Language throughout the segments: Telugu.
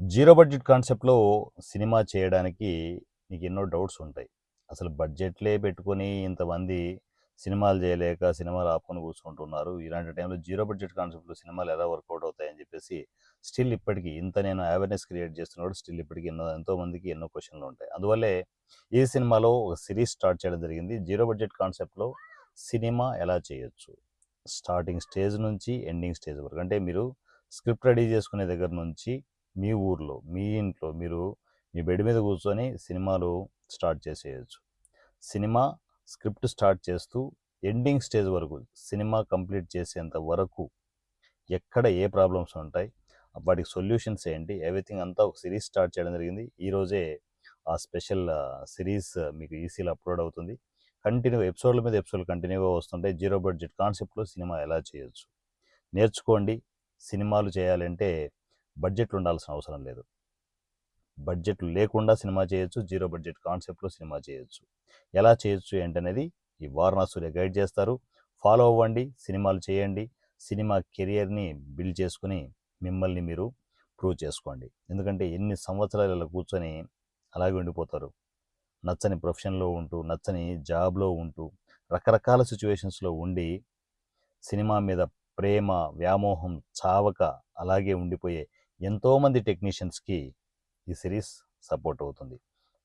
జీరో బడ్జెట్ కాన్సెప్ట్‌లో సినిమా చేయడానికి నీకెన్నో డౌట్స్ ఉంటాయి. అసలు బడ్జెట్‌లే పెట్టుకొని ఇంతమంది సినిమాలు చేయలేక సినిమాలు ఆపుకొని కూర్చుంటున్నారు. ఇలాంటి టైంలో జీరో బడ్జెట్ కాన్సెప్ట్‌లో సినిమాలు ఎలా వర్కౌట్ అవుతాయని చెప్పేసి స్టిల్ ఇప్పటికి ఇంత నేను అవేర్‌నెస్ క్రియేట్ చేస్తున్నప్పుడు స్టిల్ ఇప్పటికి ఎంతోమందికి ఎన్నో క్వెషన్‌లు ఉంటాయి. అందువల్లే ఈ సినిమాలో ఒక సిరీస్ స్టార్ట్ చేయడం జరిగింది. జీరో బడ్జెట్ కాన్సెప్ట్‌లో సినిమా ఎలా చేయొచ్చు? స్టార్టింగ్ స్టేజ్ నుంచి ఎండింగ్ స్టేజ్ వరకు. అంటే మీరు స్క్రిప్ట్ రెడీ చేసుకునే దగ్గర నుంచి మీ ఊర్లో, మీ ఇంట్లో మీరు మీ బెడ్ మీద కూర్చొని సినిమాలు స్టార్ట్ చేసేయచ్చు. సినిమా స్క్రిప్ట్ స్టార్ట్ చేస్తూ ఎండింగ్ స్టేజ్ వరకు సినిమా కంప్లీట్ చేసేంత వరకు ఎక్కడ ఏ ప్రాబ్లమ్స్ ఉంటాయి, వాటికి సొల్యూషన్స్ ఏంటి, ఎవ్రీథింగ్ అంతా ఒక సిరీస్ స్టార్ట్ చేయడం జరిగింది. ఈరోజే ఆ స్పెషల్ సిరీస్ మీకు ఈసీలో అప్లోడ్ అవుతుంది. కంటిన్యూ ఎపిసోడ్ల మీద ఎపిసోడ్లు కంటిన్యూగా వస్తుంటాయి. జీరో బడ్జెట్ కాన్సెప్ట్లో సినిమా ఎలా చేయొచ్చు నేర్చుకోండి. సినిమాలు చేయాలంటే బడ్జెట్లు ఉండాల్సిన అవసరం లేదు. బడ్జెట్లు లేకుండా సినిమా చేయొచ్చు. జీరో బడ్జెట్ కాన్సెప్ట్లో సినిమా చేయొచ్చు. ఎలా చేయొచ్చు ఏంటనేది ఈ వారణా సూర్య గైడ్ చేస్తారు. ఫాలో అవ్వండి, సినిమాలు చేయండి. సినిమా కెరియర్ని బిల్డ్ చేసుకుని మిమ్మల్ని మీరు ప్రూవ్ చేసుకోండి. ఎందుకంటే ఎన్ని సంవత్సరాలు ఇలా కూర్చొని అలాగే ఉండిపోతారు. నచ్చని ప్రొఫెషన్లో ఉంటూ, నచ్చని జాబ్లో ఉంటూ, రకరకాల సిచ్యువేషన్స్లో ఉండి సినిమా మీద ప్రేమ, వ్యామోహం చావక అలాగే ఉండిపోయే ఎంతోమంది టెక్నీషియన్స్‌కి ఈ సిరీస్ సపోర్ట్ అవుతుంది.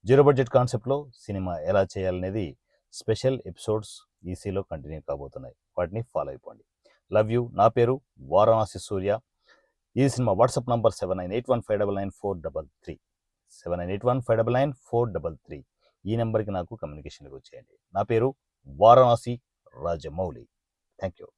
జీరో బడ్జెట్ కాన్సెప్ట్‌లో సినిమా ఎలా చేయాలనేది స్పెషల్ ఎపిసోడ్స్ ఈసీలో కంటిన్యూ కాబోతున్నాయి. వాటిని ఫాలో అయిపోండి. Love you. నా పేరు వారణాసి సూర్య. ఈ సినిమా వాట్సాప్ నంబర్ 7981599433 7981599433 ఈ నెంబర్కి నాకు కమ్యూనికేషన్‌కి వచ్చేయండి. నా పేరు వారణాసి రాజమౌళి. Thank you.